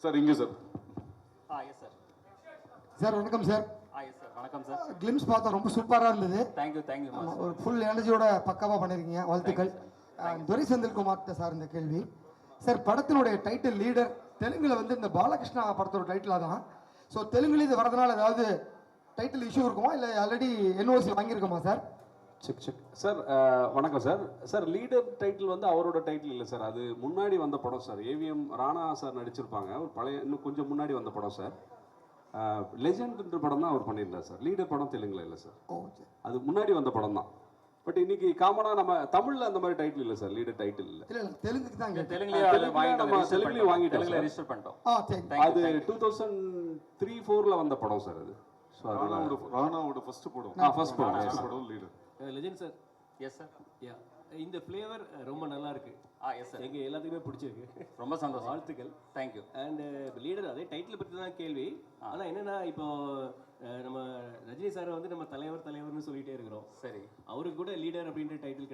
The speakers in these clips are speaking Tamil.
சார் இங்கே சார். Yes sir. சார் வணக்கம் சார். எஸ் சார் வணக்கம் சார். கிளிம்ஸ் பார்த்தா ரொம்ப சூப்பராக இருந்தது. தேங்க்யூ. ஒரு ஃபுல் எனர்ஜியோட பக்காவாக பண்ணியிருக்கீங்க, வாழ்த்துக்கள். துரை செந்தில்குமார்கிட்ட சார் இந்த கேள்வி. சார் படத்தினுடைய டைட்டில் லீடர் தெலுங்குல வந்து இந்த பாலகிருஷ்ணா படத்தோட டைட்டிலாக தான். ஸோ தெலுங்குல இது வரதுனால ஏதாவது டைட்டில் இஷ்யூ இருக்குமா இல்லை ஆல்ரெடி என்ஓசி வாங்கியிருக்கோமா சார்? Check sir. வணக்கம் சார். சார் லீடர் டைட்டில் வந்து அவரோட டைட்டில் இல்லை சார், அது முன்னாடி வந்த படம் சார். ஏவிஎம் ராணா சார் நடிச்சிருப்பாங்க, ஒரு பழைய இன்னும் கொஞ்சம் முன்னாடி வந்த படம் சார். லெஜெண்ட்ன்ற படம் தான் அவர் பண்ணியிருந்தார் சார். லீடர் படம் தெலுங்குல இல்லை சார், அது முன்னாடி வந்த படம் தான். பட் இன்னைக்கு காமனா நம்ம தமிழ்ல அந்த மாதிரி டைட்டில் இல்லை சார், லீடர் டைட்டில் இல்லை. தெலுங்குக்கு தான் தெலுங்குலயும் வாங்கிட்டோம், ரெஜிஸ்டர் பண்ணிட்டோம். அது 2003-4ல வந்த படம் சார் அது. ஸோ ராணாவோட ஃபர்ஸ்ட் படம் leader. Legend sir. Yes sir. Ya, இந்த ஃப்ளேவர் ரொம்ப நல்லா இருக்கு. Yes sir. எங்கள் எல்லாத்துக்குமே பிடிச்சிருக்கு. ரொம்ப சந்தோஷம், வாழ்த்துக்கள். தேங்க்யூ. அண்ட் லீடர் அதே டைட்டில் பற்றி தான் கேள்வி. ஆனால் என்னென்னா இப்போ நம்ம ரஜினி சாரை வந்து நம்ம தலைவர்னு சொல்லிகிட்டே இருக்கிறோம். சரி, அவருக்கு கூட லீடர் அப்படின்ற டைட்டில்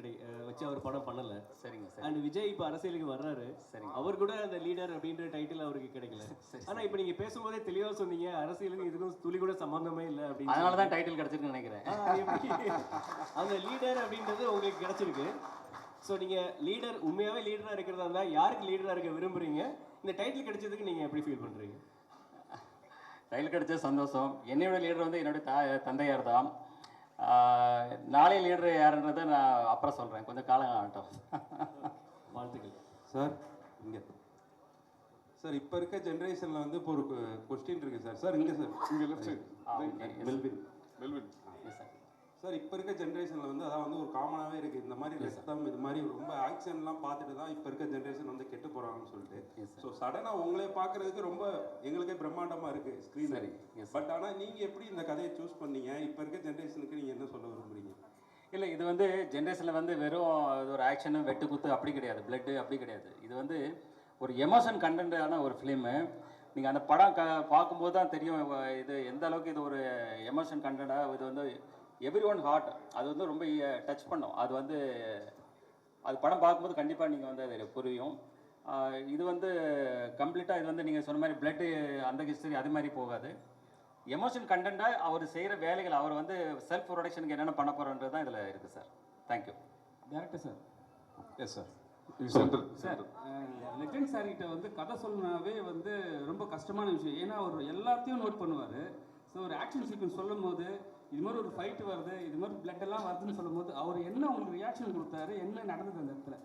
வச்சு அவர் படம் பண்ணலை. சரிங்க சார். அண்ட் விஜய் இப்போ அரசியலுக்கு வர்றாரு. சரி, அவர் கூட அந்த லீடர் அப்படின்ற டைட்டில் அவருக்கு கிடைக்கல. ஆனால் இப்போ நீங்கள் பேசும்போதே தெளிவாக சொன்னீங்க, அரசியலுக்கு இதுக்கும் துளி கூட சம்மந்தமே இல்லை அப்படின்னு. அதனால தான் டைட்டில் கிடச்சிருக்குன்னு நினைக்கிறேன். அந்த லீடர் அப்படின்றது உங்களுக்கு கிடைச்சிருக்கு. ஸோ நீங்கள் லீடர் உண்மையாகவே லீடராக இருக்கிறதா இருந்தால் யாருக்கு லீடராக இருக்க விரும்புகிறீங்க? இந்த டைட்டில் கிடைச்சதுக்கு நீங்கள் எப்படி ஃபீல் பண்ணுறீங்க? டைட்டில் கிடைச்ச சந்தோஷம். என்னோட லீடர் வந்து என்னுடைய தந்தையார் தான். நாளைய லீடர் யாருன்றதை நான் அப்புறம் சொல்கிறேன், கொஞ்சம் காலம் ஆகட்டும். வாழ்த்துக்கள் சார். இங்கே சார் இப்போ இருக்க ஜென்ரேஷனில் வந்து இப்போ ஒரு கொஸ்டின் இருக்குது சார். சார் இங்கே சார், இங்கே left side Melvin. Melvin. S sir. Sir இப்போ இருக்க ஜென்ரேஷனில் வந்து அதான் வந்து ஒரு காமனாகவே இருக்குது, இந்த மாதிரி ரத்தம் இது மாதிரி ரொம்ப ஆக்ஷன்லாம் பார்த்துட்டு தான் இப்போ இருக்க ஜென்ரேஷன் வந்து கெட்டு போகிறாங்கன்னு சொல்லிட்டு. ஸோ சடனாக உங்களே பார்க்குறதுக்கு ரொம்ப எங்களுக்கே பிரம்மாண்டமாக இருக்குது ஸ்க்ரீன். சரி. பட் ஆனால் நீங்கள் எப்படி இந்த கதையை சூஸ் பண்ணீங்க? இப்போ இருக்க ஜென்ரேஷனுக்கு நீங்கள் என்ன சொல்ல விரும்புறீங்க? இல்லை, இது வந்து ஜென்ரேஷனில் வந்து வெறும் இது ஒரு ஆக்ஷனு வெட்டு குத்து அப்படி கிடையாது, பிளட்டு அப்படி கிடையாது. இது வந்து ஒரு எமோஷன் கண்டென்ட்டான ஒரு ஃபிலிமு. நீங்கள் அந்த படம் பார்க்கும்போது தான் தெரியும் இது எந்த அளவுக்கு இது ஒரு எமோஷன் கண்டென்ட்டாக. இது வந்து எவ்ரி ஒன் ஹார்ட், அது வந்து ரொம்ப டச் பண்ணும். அது வந்து அது படம் பார்க்கும்போது கண்டிப்பாக நீங்கள் வந்து அது புரியும். இது வந்து கம்ப்ளீட்டாக இது வந்து நீங்கள் சொன்ன மாதிரி பிளட்டு அந்த ஹிஸ்டரி அது மாதிரி போகாது. எமோஷன் கண்டென்ட்டாக அவர் செய்கிற வேலைகள், அவர் வந்து செல்ஃப் ப்ரொடக்ஷனுக்கு என்னென்ன பண்ண போகிறன்றது தான் இதில் இருக்குது sir. Thank you. Director sir. Yes sir. Sir legend sir கிட்ட வந்து கதை சொல்லணும்னாவே வந்து ரொம்ப கஷ்டமான விஷயம். ஏன்னா அவர் எல்லாத்தையும் நோட் பண்ணுவார். ஸோ ஒரு ஆக்ஷன் சீக்வன்ஸ் சொல்லும் போது இது மாதிரி ஒரு ஃபைட் வருது, இது மாதிரி பிளட் எல்லாம் வருதுன்னு சொல்லும் போது அவர் என்ன உங்களுக்கு ரியாக்ஷன் கொடுத்தாரு, என்ன நடந்தது அந்த இடத்துல?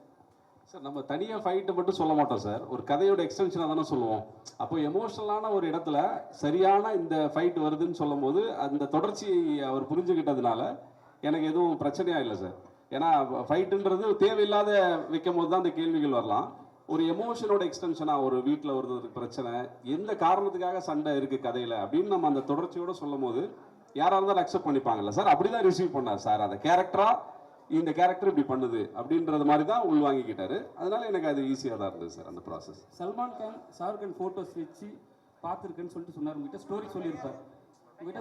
சார் நம்ம தனியாக ஃபைட்டை மட்டும் சொல்ல மாட்டோம் சார், ஒரு கதையோட எக்ஸ்டென்ஷனாக தானே சொல்லுவோம். அப்போ எமோஷனலான ஒரு இடத்துல சரியான இந்த ஃபைட் வருதுன்னு சொல்லும் போது அந்த தொடர்ச்சி அவர் புரிஞ்சுக்கிட்டதுனால எனக்கு எதுவும் பிரச்சனையாக இல்லை சார். ஏன்னா ஃபைட்டுன்றது தேவையில்லாத வைக்கும் போது தான் அந்த கேள்விகள் வரலாம். ஒரு எமோஷனோட எக்ஸ்டென்ஷனாக ஒரு வீட்டில் ஒருத்தருக்கு பிரச்சனை, எந்த காரணத்துக்காக சண்டை இருக்குது கதையில் அப்படின்னு நம்ம அந்த தொடர்ச்சியோடு சொல்லும் போது யாராக இருந்தாலும் அக்செப்ட் பண்ணிப்பாங்கல்ல சார். அப்படி தான் ரிசீவ் பண்ணார் சார். அந்த கேரக்டராக இந்த கேரக்டர் இப்படி பண்ணுது அப்படின்றது மாதிரி தான் உள்வாங்கிக்கிட்டாரு. அதனால எனக்கு அது ஈஸியாக தான் இருந்தது சார் அந்த ப்ராசஸ். சல்மான் கான் ஷாருக் கான் ஃபோட்டோஸ் வச்சு பார்த்துருக்குன்னு சொல்லிட்டு சொன்னார். உங்ககிட்ட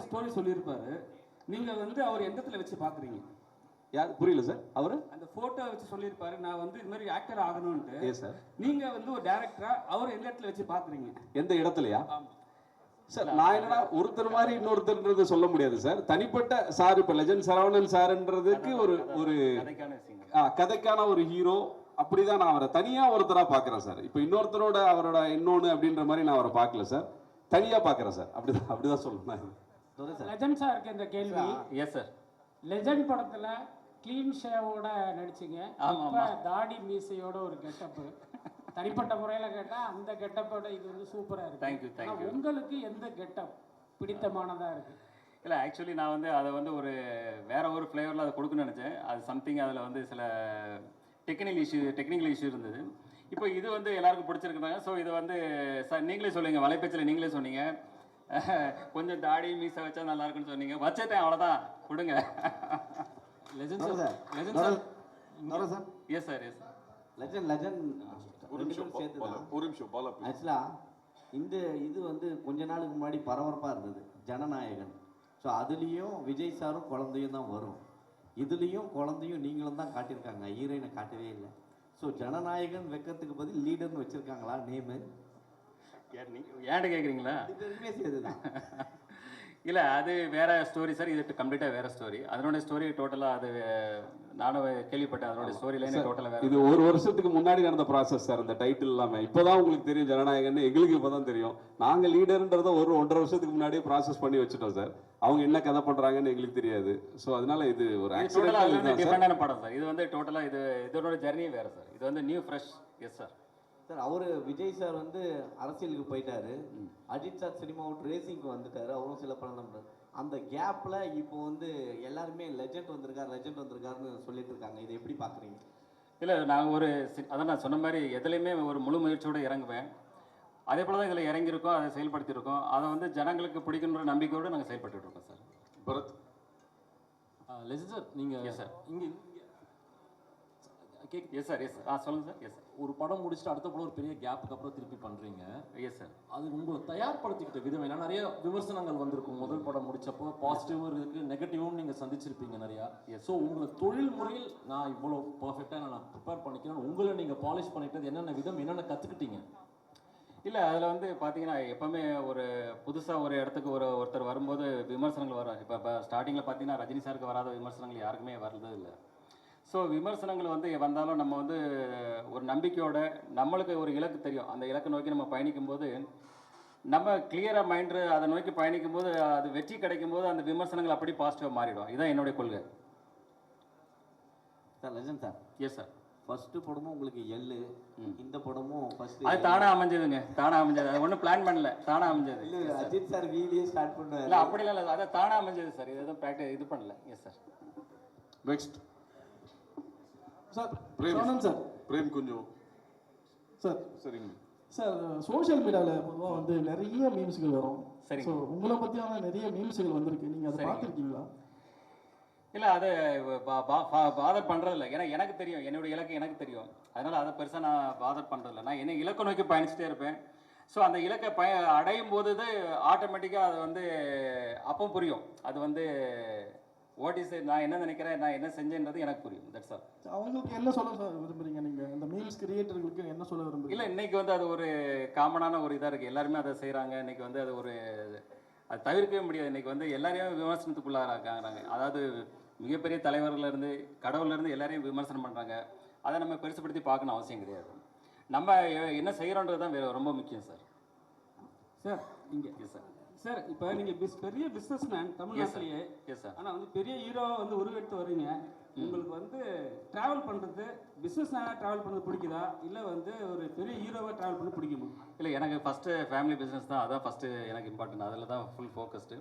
ஸ்டோரி சொல்லியிருப்பாரு. நீங்கள் வந்து அவர் எந்த இடத்துல வச்சு பார்க்குறீங்க? யார் புரியல சார்? அவர் அந்த ஃபோட்டோ வச்சு சொல்லியிருப்பாரு, நான் வந்து இது மாதிரி ஆக்டர் ஆகணும்ட்டு. ஏன் சார் நீங்கள் வந்து ஒரு டேரக்டரா அவர் எந்த இடத்துல வச்சு பார்க்குறீங்க? எந்த இடத்துலையா சார்? நான் என்னன்னா ஒருத்தர் மாதிரி இன்னொருத்தர்ன்றது சொல்ல முடியாது சார். தனிப்பட்ட சார், இப்போ லெஜெண்ட் சரவணன் சார்ன்றதுக்கு ஒரு ஒரு கதைக்கான ஒரு ஹீரோ, அப்படிதான் நான் அவரை தனியா ஒருத்தரா பார்க்குறேன் சார். இப்போ இன்னொருத்தரோட அவரோட இன்னொன்று அப்படின்ற மாதிரி நான் அவரை பார்க்கல சார், தனியா பார்க்குறேன் சார். அப்படிதான் சொல்லணும். லெஜெண்ட் சாருக்கு இந்த கேள்வி. Yes sir. லெஜெண்ட் படத்துல கிளீன் ஷேவோட நடிச்சிங்க. அப்ப தாடி மீசையோட ஒரு கெட்டப்பு. தனிப்பட்ட முறையில் கேட்டால் அந்த கெட்டப்போட இது வந்து சூப்பராக இருக்குது. தேங்க்யூ. உங்களுக்கு எந்த கெட்டப் பிடித்தமானதாக இருக்குது? இல்லை, ஆக்சுவலி நான் வந்து அதை வந்து ஒரு வேற ஒரு ஃப்ளேவரில் அதை கொடுக்கணும்னு நினச்சேன். அது சம்திங் அதில் வந்து சில டெக்னிக்கல் இஷ்யூ இருந்தது. இப்போ இது வந்து எல்லாருக்கும் பிடிச்சிருக்குறாங்க. ஸோ இது வந்து சார் நீங்களே சொல்லுங்கள், வலைப்பேச்சில் நீங்களே சொன்னீங்க கொஞ்சம் தாடி மீசை வச்சா நல்லா இருக்குன்னு சொன்னீங்க. வச்சுட்டேன், அவ்வளோதான், கொடுங்க. Legend sir. Legend sir. Yes sir. Legend ஒரு நிமிஷம் பாலா. ஆக்சுவலாக இந்த இது வந்து கொஞ்ச நாளுக்கு முன்னாடி பரபரப்பாக இருந்தது, ஜனநாயகன். ஸோ அதுலேயும் விஜய் சாரும் குழந்தையும் தான் வரும். இதுலேயும் குழந்தையும் நீங்களும் தான் காட்டியிருக்காங்க, ஹீரோயினை காட்டவே இல்லை. ஸோ ஜனநாயகன் வைக்கிறதுக்கு பதில் லீடர்னு வச்சுருக்காங்களா நேமு? யார் ஏன்ட்டு கேட்குறீங்களா? இது ரெண்டுமே சேர்த்துதான். இல்லை அது வேற ஸ்டோரி சார், இது கம்ப்ளீட்டாக வேற ஸ்டோரி. அதனுடைய ஸ்டோரி டோட்டலாக அது நானும் கேள்விப்பட்டேன். அதனுடைய ஸ்டோரி லைனே டோட்டலாக வேற. இது ஒரு வருஷத்துக்கு முன்னாடி நடந்த ப்ராசஸ் சார். அந்த டைட்டில் இல்லாமல் இப்போதான் உங்களுக்கு தெரியும் ஜனநாயகன்னு, எங்களுக்கு இப்போதான் தெரியும். நாங்கள் லீடர்ன்றதை ஒரு 1.5 வருஷத்துக்கு முன்னாடியே ப்ராசஸ் பண்ணி வச்சுட்டோம் சார். அவங்க என்ன கதை பண்ணுறாங்கன்னு எங்களுக்கு தெரியாது. ஸோ அதனால இது ஒரு டிஃபரெண்டான படம் சார். இது வந்து டோட்டலாக இதோட ஜர்னியே வேற சார். இது வந்து new fresh. Yes sir. Sir அவர் விஜய் சார் வந்து அரசியலுக்கு போயிட்டாரு, அஜித் சார் சினிமா விட்டு ரேசிங்க்கு வந்துட்டாரு, அவரும் சில படம் பண்ணுறாரு. அந்த கேப்பில் இப்போ வந்து எல்லாருமே லெஜெண்ட் வந்திருக்காருன்னு சொல்லிட்டு இருக்காங்க. இதை எப்படி பார்க்குறீங்க? இல்லை நாங்கள் அதான் நான் சொன்ன மாதிரி எதுலேயுமே ஒரு முழு முயற்சியோடு இறங்குவேன். அதே போல் தான் இதில் இறங்கியிருக்கோம், அதை செயல்படுத்தியிருக்கோம். அதை வந்து ஜனங்களுக்கு பிடிக்குன்ற நம்பிக்கையோடு நாங்கள் செயல்பட்டு இருக்கோம் சார். பரத் லெஜெண்ட் சார், நீங்கள் சார் இங்கே எஸ் சார். Yes sir. சொல்லுங்கள் சார். Yes sir. ஒரு படம் முடிச்சுட்டு அடுத்த படம் ஒரு பெரிய கேப்புக்கு அப்புறம் திருப்பி பண்ணுறீங்க. Yes sir. அது உங்களை தயார்படுத்திக்கிட்ட விதம் ஏன்னா நிறைய விமர்சனங்கள் வந்திருக்கும். முதல் படம் முடிச்சப்போ பாசிட்டிவும் இருக்குது, நெகட்டிவும் நீங்கள் சந்திச்சிருப்பீங்க நிறையா. ஸோ உங்களை தொழில் முறையில் நான் இவ்வளோ பர்ஃபெக்டாக நான் ப்ரிப்பேர் பண்ணிக்கிறேன், உங்களை நீங்கள் பாலிஷ் பண்ணிட்டது என்னென்ன விதம், என்னென்ன கற்றுக்கிட்டீங்க? இல்லை அதில் வந்து பார்த்தீங்கன்னா எப்போவுமே ஒரு புதுசாக ஒரு இடத்துக்கு ஒருத்தர் வரும்போது விமர்சனங்கள் வரும். இப்போ ஸ்டார்டிங்கில் பார்த்தீங்கன்னா ரஜினி சாருக்கு வராத விமர்சனங்கள் யாருக்குமே வர்றது இல்லை. ஸோ விமர்சனங்கள் வந்து வந்தாலும் நம்ம வந்து ஒரு நம்பிக்கையோட நம்மளுக்கு ஒரு இலக்கு தெரியும், அந்த இலக்கை நோக்கி நம்ம பயணிக்கும்போது நம்ம கிளியராக மைண்டு அதை நோக்கி பயணிக்கும் போது அது வெற்றி கிடைக்கும் போது அந்த விமர்சனங்கள் அப்படி பாசிட்டிவாக மாறிடும். இதுதான் என்னுடைய கொள்கை sir. Legend sir. Yes sir. First படமும் உங்களுக்கு எள்ளு, இந்த படமும் ஃபர்ஸ்ட் அது தானாக அமைஞ்சதுங்க. தானாக அமைஞ்சது, அது ஒன்றும் பிளான் பண்ணல, தானாக அமைஞ்சது. இல்லை அஜித் சார் வீடியோ ஸ்டார்ட் பண்ணாரு. இல்லை அப்படிலாம் இல்லை, அதை தானாக அமைஞ்சது சார். இது எதுவும் ப்ராக்டிஸ் இது பண்ணல. Yes sir. Next sir. Frame sir. Frame கொஞ்சம் சார். சரிங்க சார், சோஷியல் மீடியாவில் பொதுவாக வந்து நிறைய மீம்ஸ்கள் வரும். சரி. ஸோ உங்களை பற்றியான நிறைய மீம்ஸ்கள் வந்திருக்கு, நீங்கள் அதை பார்த்துருக்கீங்களா? இல்லை அதை பாதர் பண்ணுறதில்ல. ஏன்னா எனக்கு தெரியும், என்னுடைய இலக்கு எனக்கு தெரியும். அதனால் அதை பெருசாக நான் பாதர் பண்ணுறதில்ல. நான் என்ன இலக்கை நோக்கி பயணிச்சுட்டே இருப்பேன். ஸோ அந்த இலக்கை அடையும் போது ஆட்டோமேட்டிக்காக அது வந்து அப்போ புரியும். அது வந்து வாட் இஸ் நான் என்ன நினைக்கிறேன், நான் என்ன செஞ்சேன்றது எனக்கு புரியும். That's all. அவங்களுக்கு என்ன சொல்ல விரும்புறீங்க நீங்கள், இந்த மீம்ஸ் கிரியேட்டர்களுக்கு என்ன சொல்ல விரும்புறீங்க? இல்லை இன்னைக்கு வந்து அது ஒரு காமனான ஒரு இதாக இருக்குது. எல்லாருமே அதை செய்கிறாங்க. இன்னைக்கு வந்து அது ஒரு அது தவிர்க்கவே முடியாது. இன்னைக்கு வந்து எல்லாரையும் விமர்சனத்துக்குள்ளாகிறாங்க. அதாவது மிகப்பெரிய தலைவர்கள்லேருந்து கடவுள்லேருந்து எல்லாரையும் விமர்சனம் பண்ணுறாங்க. அதை நம்ம பெருசுப்படுத்தி பார்க்கணும் அவசியம் கிடையாது. நம்ம என்ன செய்கிறோன்றது தான் ரொம்ப முக்கியம் சார். சார் இங்கே எஸ் சார். சார் இப்போ நீங்கள் பெரிய பிஸ்னஸ் மேன் தமிழ்நாட்டிலேயே. Yes sir. ஆனால் வந்து பெரிய ஹீரோ வந்து உருவெடுத்து வரீங்க. உங்களுக்கு வந்து ட்ராவல் பண்ணுறது, பிஸ்னஸ் மேனாக ட்ராவல் பண்ணுறது பிடிக்குதா, இல்லை வந்து ஒரு பெரிய ஹீரோவாக ட்ராவல் பண்ண பிடிக்குமா? இல்லை எனக்கு ஃபஸ்ட்டு ஃபேமிலி பிஸ்னஸ் தான், அதான் ஃபஸ்ட்டு எனக்கு இம்பார்ட்டன்ட். அதில் தான் ஃபுல் ஃபோக்கஸ்டு.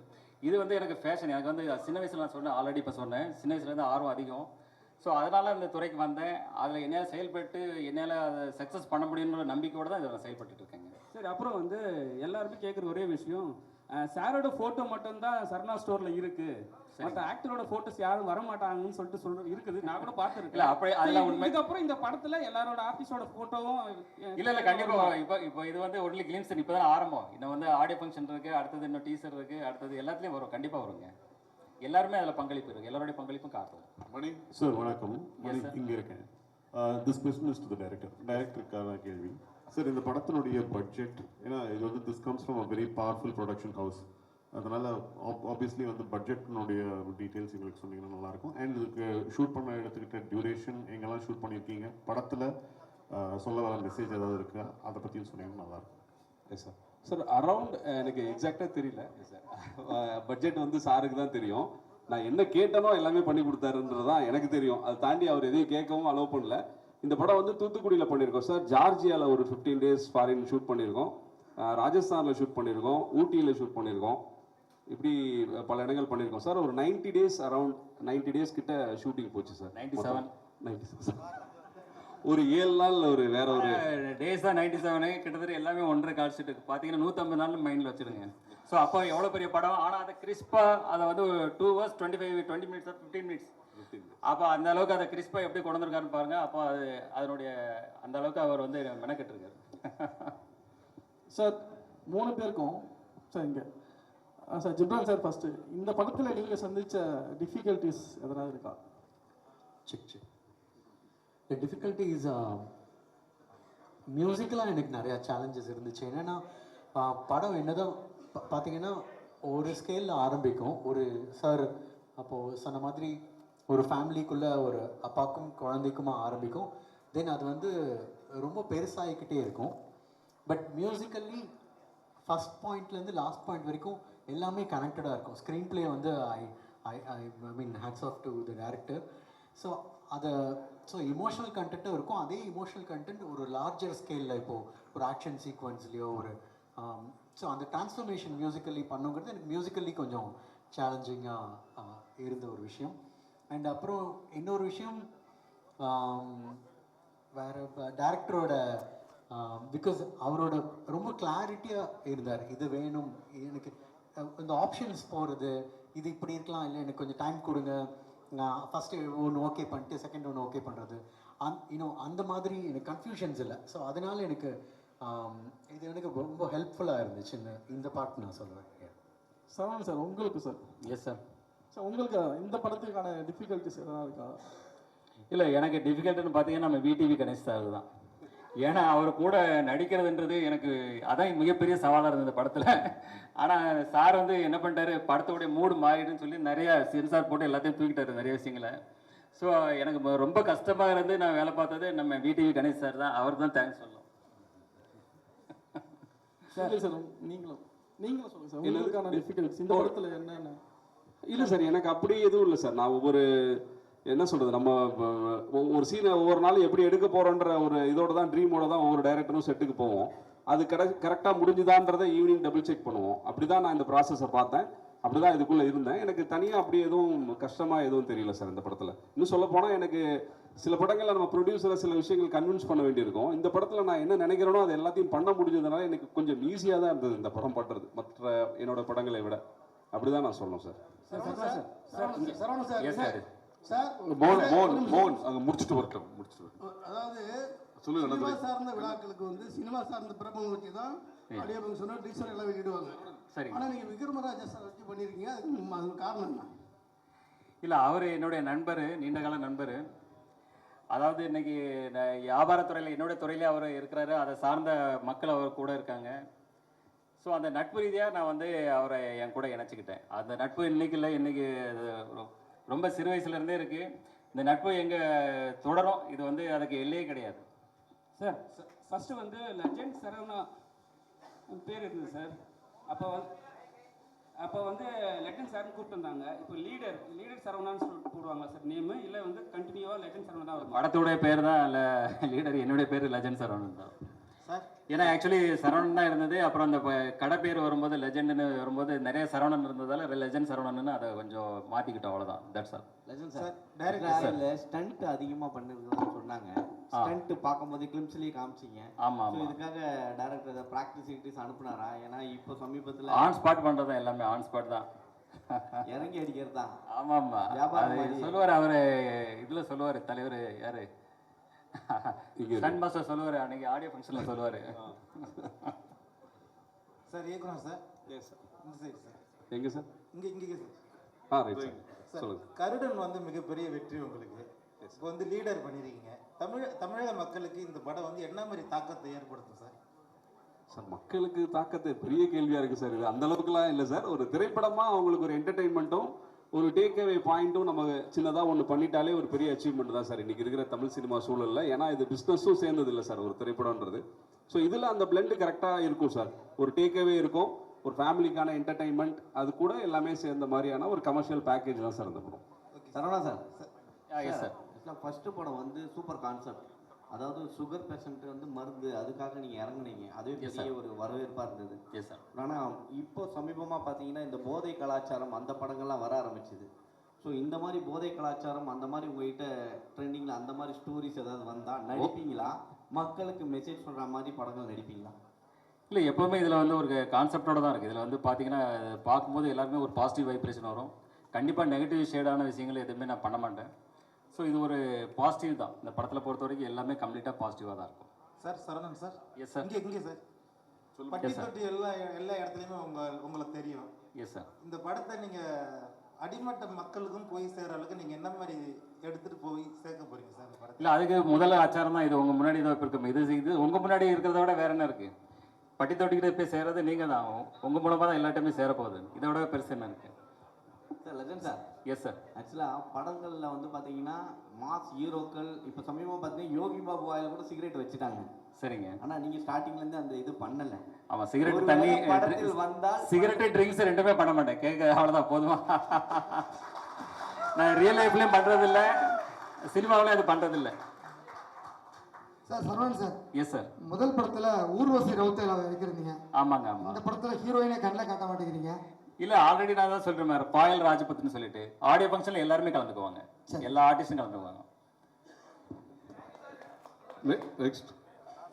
இது வந்து எனக்கு ஃபேஷன். எனக்கு வந்து சின்ன வயசில் நான் சொன்னேன், ஆல்ரெடி இப்போ சொன்னேன், சின்ன வயசுலேருந்து ஆர்வம் அதிகம். ஸோ அதனால் இந்த துறைக்கு வந்தேன். அதில் என்னால் செயல்பட்டு என்னால் அதை சக்ஸஸ் பண்ண முடியுன்ற நம்பிக்கையோடு தான் இதை நான் செயல்பட்டு இருக்கேங்க. சரி, அப்புறம் வந்து எல்லாருமே கேட்குற ஒரே விஷயம், சாரோட ஃபோட்டோ மட்டும்தான் சரணா ஸ்டோரில் இருக்குது, மற்ற ஆக்டரோட ஃபோட்டோஸ் யாரும் வரமாட்டாங்கன்னு சொல்லிட்டு இருக்குது. நான் கூட பார்த்துருக்கேன். அப்படி அதெல்லாம் உண்மை. இதுக்கப்புறம் இந்த படத்தில் எல்லாரோட ஆர்டிஸ்டோட ஃபோட்டோவும் இல்லை கண்டிப்பாக. இப்போ இது வந்து ஒன்லி கிளிம்ஸ், இப்போ தான் ஆரம்பம். இன்னும் வந்து ஆடியோ ஃபங்க்ஷன் இருக்குது, அடுத்தது இன்னும் டீசர் இருக்குது, அடுத்தது எல்லாத்துலேயும் வரும். கண்டிப்பாக வருங்க. எல்லாருமே அதில் பங்களிப்பு இருக்குது. எல்லாருடைய பங்களிப்பும் காட்டும். மணி சார் வணக்கம். மணி இங்கே இருக்கேன். This question is to the டைரக்டருக்கான கேள்வி. சார், இந்த படத்தினுடைய பட்ஜெட், ஏன்னா இது வந்து this comes from a very powerful production house. அதனால் ஆப்வியஸ்லி வந்து பட்ஜெட்னுடைய டீட்டெயில்ஸ் எங்களுக்கு சொன்னீங்கன்னா நல்லாயிருக்கும். அண்ட் இதுக்கு ஷூட் பண்ண எடுத்துக்கிட்ட டியூரேஷன், எங்கெல்லாம் ஷூட் பண்ணியிருக்கீங்க, படத்தில் சொல்ல வர மெசேஜ் ஏதாவது இருக்கா, அதை பற்றியும் சொன்னீங்கன்னா நல்லாயிருக்கும். S sir. சார் அரவுண்ட் எனக்கு எக்ஸாக்டாக தெரியல சார். பட்ஜெட் வந்து சாருக்கு தான் தெரியும். நான் என்ன கேட்டனோ எல்லாமே பண்ணி கொடுத்தாருன்றது தான் எனக்கு தெரியும். அதை தாண்டி அவர் எதையும் கேட்கவும் அலோவ் பண்ணல. இந்த படம் வந்து தூத்துக்குடியில் பண்ணியிருக்கோம் சார். ஜார்ஜியாவில் ஒரு 15 days ஃபாரின் ஷூட் பண்ணியிருக்கோம். ராஜஸ்தானில் ஷூட் பண்ணியிருக்கோம். ஊட்டியில் ஷூட் பண்ணியிருக்கோம். இப்படி பல இடங்கள் பண்ணியிருக்கோம் சார். ஒரு 90 days, அரவுண்ட் 90 days கிட்ட ஷூட்டிங் போச்சு சார். 97 ஒரு 7 நாள் ஒரு வேற ஒரு டேஸ் தான் 97. கிட்டத்தட்ட எல்லாமே 1.5 கால் ஷீட் பார்த்தீங்கன்னா 150 நாள் மைண்டில் வச்சுருங்க. ஸோ அப்போ எவ்வளோ பெரிய படம். ஆனால் அதை கிறிஸ்பாக அதை வந்து 2 hours 20 minutes 15 minutes அப்போ அந்த அளவுக்கு அதை கிறிஸ்பாக எப்படி கொண்டு வந்திருக்காருன்னு பாருங்க. அப்போ அது அதனுடைய அந்த அளவுக்கு அவர் வந்து மெனக்கெட்டுருக்காரு. சார் 3 பேருக்கும் சார் இங்கே சார் ஜிப்ரான் சார் ஃபஸ்ட்டு, இந்த படத்தில் நீங்கள் சந்தித்த டிஃபிகல்ட்டிஸ் எதனா இருக்கா? டிஃபிகல்ட்டிஸ் மியூசிக்கலாக எனக்கு நிறையா சேலஞ்சஸ் இருந்துச்சு. என்னென்னா படம் என்னதான் பார்த்தீங்கன்னா ஒரு ஸ்கேலில் ஆரம்பிக்கும். ஒரு சார் அப்போது சொன்ன மாதிரி ஒரு ஃபேமிலிக்குள்ளே ஒரு அப்பாவுக்கும் குழந்தைக்குமா ஆரம்பிக்கும். தென் அது வந்து ரொம்ப பெருசாகிக்கிட்டே இருக்கும். பட் மியூசிக்கல்லி ஃபஸ்ட் பாயிண்ட்லேருந்து லாஸ்ட் பாயிண்ட் வரைக்கும் எல்லாமே கனெக்டடாக இருக்கும். ஸ்க்ரீன் பிளே வந்து I mean hats off to the director. So அதை இமோஷனல் கண்டென்ட்டும் இருக்கும். அதே இமோஷனல் கண்டென்ட் ஒரு லார்ஜர் ஸ்கேலில் இப்போது ஒரு ஆக்ஷன் சீக்வன்ஸ்லேயோ ஒரு ஸோ அந்த டிரான்ஸ்ஃபர்மேஷன் மியூசிக்கல்லி பண்ணுங்கிறது எனக்கு மியூசிக்கல்லி கொஞ்சம் சேலஞ்சிங்காக இருந்த ஒரு விஷயம். அண்ட் அப்புறம் இன்னொரு விஷயம் வேறு டேரக்டரோட பிகாஸ் அவரோட ரொம்ப கிளாரிட்டியாக இருந்தார். இது வேணும் எனக்கு, இந்த ஆப்ஷன்ஸ் போகிறது, இது இப்படி இருக்கலாம், இல்லை எனக்கு கொஞ்சம் டைம் கொடுங்க, நான் ஃபஸ்ட்டு ஒன்று ஓகே பண்ணிட்டு செகண்ட் ஒன்று ஓகே பண்ணுறது, இன்னும் அந்த மாதிரி எனக்கு கன்ஃபியூஷன்ஸ் இல்லை. ஸோ அதனால் எனக்கு இது எனக்கு ரொம்ப ஹெல்ப்ஃபுல்லாக இருந்துச்சு இந்த பாட்டு நான் சொல்லுவேன். சரவணன் சார் உங்களுக்கு சார். Yes sir. சார் உங்களுக்கு இந்த படத்துக்கான டிஃபிகல்ட்டிஸ் எதனா இருக்கா? இல்லை, எனக்கு டிஃபிகல்ட்டுன்னு பார்த்தீங்கன்னா நம்ம விடிவி கணேஷ் சார் தான். ஏன்னா அவர் கூட நடிக்கிறதுன்றது எனக்கு அதான் மிகப்பெரிய சவாலாக இருந்தது படத்தில். ஆனால் சார் வந்து என்ன பண்ணிட்டாரு, படத்தோடைய மூடு மாறிடுன்னு சொல்லி நிறையா சென்சார் போட்டு எல்லாத்தையும் தூக்கிட்டாரு நிறைய விஷயங்களை. ஸோ எனக்கு ரொம்ப கஷ்டமாக இருந்து நான் வேலை பார்த்தது நம்ம விடிவி கணேஷ் சார் தான். அவர் தான் தேங்க்ஸ் சொல்லணும். சார் நீங்களும் சொல்லுங்கள் சார் உங்களுக்கான டிஃபிகல்ட்டிஸ் இந்த படத்தில் என்னென்ன? இல்லை சார், எனக்கு அப்படி எதுவும் இல்லை சார். நான் ஒவ்வொரு என்ன சொல்கிறது, நம்ம ஒரு சீனை ஒவ்வொரு நாளும் எப்படி எடுக்க போகிறோன்ற ஒரு இதோட தான் ட்ரீமோட தான் ஒவ்வொரு டைரக்டரும் செட்டுக்கு போவோம். அது கரெக்டாக முடிஞ்சுதான்றதை ஈவினிங் டபுள் செக் பண்ணுவோம். அப்படி தான் நான் இந்த ப்ராசஸை பார்த்தேன், அப்படி தான் இதுக்குள்ளே இருந்தேன். எனக்கு தனியாக அப்படி எதுவும் கஷ்டமாக எதுவும் தெரியல சார் இந்த படத்தில். இன்னும் சொல்ல போனால் எனக்கு சில படங்களில் நம்ம ப்ரொடியூசரை சில விஷயங்கள் கன்வின்ஸ் பண்ண வேண்டியிருக்கும். இந்த படத்தில் நான் என்ன நினைக்கிறேனோ அது எல்லாத்தையும் பண்ண முடிஞ்சதுனால எனக்கு கொஞ்சம் ஈஸியாக தான் இருந்தது இந்த படம் பண்ணுறது மற்ற என்னோட படங்களை விட. அப்படி தான் நான் சொல்லணும் சார். மோகன் அங்கே முடிச்சுட்டு வரட்டும். அதாவது சினிமா சார்ந்த விழாக்களுக்கு வந்து சினிமா சார்ந்த பிரபலம் வச்சு தான் ஆடியோ ஃபங்க்ஷனோ டீசர் எல்லாம் வெளியிடுவாங்க. ஆனால் நீங்கள் விக்ரமராஜா சார் வச்சு பண்ணியிருக்கீங்க, அதுக்கு காரணம் என்ன? இல்லை, அவர் என்னுடைய நண்பர், நீண்டகால நண்பர். அதாவது இன்னைக்கு வியாபாரத்துறையில் என்னுடைய துறையிலே அவர் இருக்கிறாரு, அதை சார்ந்த மக்கள் அவர் கூட இருக்காங்க. ஸோ அந்த நட்பு ரீதியாக நான் வந்து அவரை என் கூட இணைச்சிக்கிட்டேன். அந்த நட்பு இன்னைக்கு இல்லை, இன்னைக்கு ரொம்ப சிறு வயசுலேருந்தே இருக்குது. இந்த நட்பு எங்கே தொடரும், இது வந்து அதுக்கு எல்லையே கிடையாது சார். ஃபஸ்ட்டு வந்து லெஜண்ட் சரவணா பேர் இருந்தது சார். அப்போ வந்து லெஜண்ட் சார்னு கூப்பிட்டு வந்தாங்க. இப்போ லீடர் சரவணான்னு சொல்லிட்டு போடுவாங்களா சார் நேமு, இல்லை வந்து கண்டினியூவாக லெஜண்ட் சரவணா தான்? படத்துடைய பேர் தான் இல்லை லீடர், என்னுடைய பேர் லெஜண்ட் சரவணன் தான் சார். ஏன்னா ஆக்சுவலி சரவணன் தான் இருந்தது. அப்புறம் அந்த கடை பேர் வரும்போது லெஜெண்டுன்னு வரும்போது நிறைய சரவணன் இருந்ததால லெஜண்ட் சரவணன்னு அதை கொஞ்சம் மாற்றிக்கிட்டோம், அவ்வளோதான். That's all. Legend sir director stunt அதிகமாக பண்ணிருக்கோம்னு சொன்னாங்க. ஸ்டண்ட் பார்க்கும்போது கிளிம்ஸ்லேயே காமிச்சிங்க. ஆமாம், இதுக்காக டைரக்டர் ப்ராக்டிஸ் அனுப்புனாரா? ஏன்னா இப்போ சமீபத்தில் ஆன் ஸ்பாட் பண்ணுறது தான், எல்லாமே ஆன் ஸ்பாட் தான், இறங்கி அடிக்கிறது தான். ஆமாம் ஆமாம் சொல்லுவார் அவர். இதில் சொல்லுவார் தலைவர் யார், ஸ்டன் மாஸ்டர் சொல்லுவார், அன்னைக்கு ஆடியோ ஃபங்க்ஷனில் சொல்லுவார். சார் இயக்குனர் சார். Yes sir. இந்த சைடு சார். எங்கே சார்? இங்கே சார். Right sir. சொல்லுங்கள். கருடன் வந்து மிகப்பெரிய வெற்றி உங்களுக்கு. இப்போ வந்து லீடர் பண்ணியிருக்கீங்க. தமிழக மக்களுக்கு இந்த படம் வந்து என்ன மாதிரி தாக்கத்தை ஏற்படுத்தும் சார்? சார் மக்களுக்கு தாக்கத்தை பெரிய கேள்வியாக இருக்குது சார். இது அந்த அளவுக்குலாம் இல்லை சார். ஒரு திரைப்படமாக அவங்களுக்கு ஒரு என்டர்டெயின்மெண்ட்டும் ஒரு டேக் அவே பாயிண்ட்டும் நம்ம சின்னதாக ஒன்று பண்ணிட்டாலே ஒரு பெரிய அச்சீவ்மெண்ட் தான் சார் இன்றைக்கி இருக்கிற தமிழ் சினிமா சூழலில். ஏன்னா இது பிஸ்னஸும் சேர்ந்தது இல்லை சார் ஒரு திரைப்படம்ன்றது. ஸோ இதில் அந்த பிளெண்டு கரெக்டாக இருக்கும் சார். ஒரு டேக் அவே இருக்கும், ஒரு ஃபேமிலிக்கான என்டர்டைன்மெண்ட், அது கூட எல்லாமே சேர்ந்த மாதிரியான ஒரு கமர்ஷியல் பேக்கேஜ் தான் சார் இந்த படம். Saravana sir. Yes sir. First படம் வந்து சூப்பர் கான்செப்ட். அதாவது சுகர் பேஷண்ட் வந்து மருந்து, அதுக்காக நீங்கள் இறங்குனீங்க. அதுவே பெரிய ஒரு வரவேற்பாக இருந்தது. Yes sir. ஆனால் இப்போ சமீபமாக பார்த்தீங்கன்னா இந்த போதை கலாச்சாரம் அந்த படங்கள்லாம் வர ஆரம்பிச்சுது. ஸோ இந்த மாதிரி போதை கலாச்சாரம் அந்த மாதிரி உங்கள்கிட்ட ட்ரெண்டிங்கில் அந்த மாதிரி ஸ்டோரிஸ் ஏதாவது வந்தால் நடிப்பீங்களா? மக்களுக்கு மெசேஜ் பண்ணுற மாதிரி படங்கள் நடிப்பீங்களா? இல்லை, எப்போவுமே இதில் வந்து ஒரு கான்செப்டோடு தான் இருக்குது. இதில் வந்து பார்த்தீங்கன்னா பார்க்கும்போது எல்லாருமே ஒரு பாசிட்டிவ் வைப்ரேஷன் வரும். கண்டிப்பாக நெகட்டிவ் ஷேடான விஷயங்கள் எதுவுமே நான் பண்ண மாட்டேன். ஸோ இது ஒரு பாசிட்டிவ் தான். இந்த படத்தில் பொறுத்த வரைக்கும் எல்லாமே கம்ப்ளீட்டாக பாசிட்டிவாக தான் இருக்கும் sir. Saravanan sir. Yes sir. இங்கே சார். பட்டி தொட்டி எல்லா இடத்துலையுமே உங்களுக்கு தெரியும். Yes sir. இந்த படத்தை நீங்கள் அடிமட்ட மக்களுக்கும் போய் சேர்ற அளவுக்கு நீங்கள் என்ன மாதிரி எடுத்துகிட்டு போய் சேர்க்க போகிறீங்க சார் இந்த படத்தில்? இல்லை, அதுக்கு முதல்ல ஆச்சாரம் தான் இது. உங்கள் முன்னாடி தான் இருக்கும். இது உங்கள் முன்னாடி இருக்கிறத விட வேற என்ன இருக்குது? பட்டி தொட்டிக்கிட்டு போய் சேர்றது நீங்கள் தான். உங்கள் மூலமாக தான் எல்லா டைமே சேரப்போகுது. இதை விட பெருசு என்ன இருக்குது sir? Legend sir. Yes sir. ஆக்சுவலாக படங்களில் வந்து பார்த்தீங்கன்னா மாஸ் ஹீரோக்கள் இப்போ சமீபமாக பார்த்தீங்கன்னா யோகி பாபு வாயில கூட சிகரெட் வச்சுட்டாங்க. சரிங்க. ஆனால் நீங்கள் ஸ்டார்டிங்லேருந்து அந்த இது பண்ணலை. ஆமாம், சிகரெட் தண்ணி படத்தில் வந்தால் சிகரெட்டு ட்ரிங்க்ஸ் ரெண்டுமே பண்ண மாட்டேன். கேட்க அவ்வளோதான் போதுமா? நான் ரியல் லைஃப்லேயும் பண்ணுறதில்ல, சினிமாவிலையும் அது பண்ணுறதில்ல. Sir Saravanan sir. Yes sir. முதல் படத்துல ஊர்வசி ரவுத்தையில இருக்கிறீங்க. ஆமாங்க ஆமாம். இந்த படத்துல ஹீரோயினை கண்ணில் காட்ட மாட்டேங்கிறீங்க. இல்லை, ஆல்ரெடி நான் தான் சொல்கிறேன் மாதிரி பாயல் ராஜபத்னு சொல்லிட்டு ஆடியோ ஃபங்க்ஷனில் எல்லாருமே கலந்துக்குவாங்க, எல்லா ஆர்டிஸ்டும் கலந்துக்குவாங்க. நெக்ஸ்ட்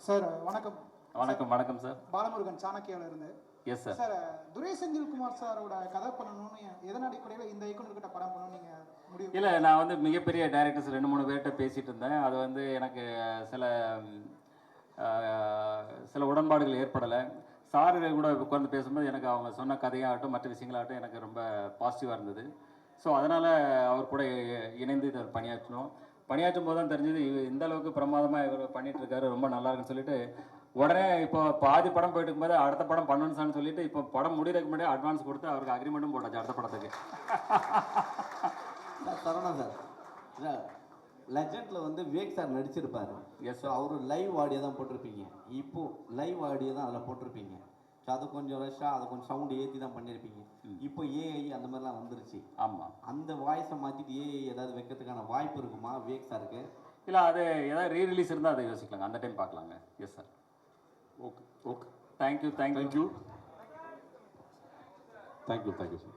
சார் வணக்கம். வணக்கம். வணக்கம் சார். பாலமுருகன் சாணக்கியாவில் இருந்து. S sir. சார் துரை செந்தில்குமார் சாரோட கதை பண்ணணும்னு எதன் அடிப்படையில் இந்த இயக்குனர்கிட்ட படம் பண்ணணும்னு நீங்கள் முடிவு? இல்லை, நான் வந்து மிகப்பெரிய டைரக்டர்ஸ் 2-3 பேர்கிட்ட பேசிகிட்டு இருந்தேன். அது வந்து எனக்கு சில உடன்பாடுகள் ஏற்படலை. சார் கூட உட்கார்ந்து பேசும்போது எனக்கு அவங்க சொன்ன கதையாகட்டும் மற்ற விஷயங்களாகட்டும் எனக்கு ரொம்ப பாசிட்டிவாக இருந்தது. ஸோ அதனால் அவர் கூட இணைந்து இதை பணியாற்றும் போது தான் தெரிஞ்சது இந்த அளவுக்கு பிரமாதமாக இவர் பண்ணிகிட்ருக்காரு, ரொம்ப நல்லா இருக்குன்னு சொல்லிட்டு உடனே இப்போ பாதி படம் போயிட்டு இருக்கும்போது அடுத்த படம் பண்ணணும்னு சார்னு சொல்லிட்டு இப்போ படம் முடிகிறதுக்கு முன்னாடி அட்வான்ஸ் கொடுத்து அவருக்கு அக்ரிமெண்ட்டும் போட்டாச்சு அடுத்த படத்துக்கு. சரவணா சார், லெஜெண்டில் வந்து விவேக் சார் நடிச்சிருப்பாரு. எஸ் ஸோ அவர் லைவ் ஆடியோ தான் போட்டிருப்பீங்க. இப்போ லைவ் ஆடியோ தான் அதில் போட்டிருப்பீங்க. ஸோ அது கொஞ்சம் ரஷ்ஷாக அதை கொஞ்சம் சவுண்டு ஏற்றி தான் பண்ணியிருப்பீங்க. இப்போ ஏஐ அந்த மாதிரிலாம் வந்துருச்சு. ஆமாம். அந்த வாய்ஸை மாற்றிட்டு ஏஐ ஏதாவது வைக்கிறதுக்கான வாய்ப்பு இருக்குமா விவேக் சாருக்கு? இல்லை, அது ஏதாவது ரீரிலீஸ் இருந்தால் அதை யோசிக்கலாங்க, அந்த டைம் பார்க்கலாங்க. Yes sir. Okay okay. Thank you. Thank you. Thank you sir.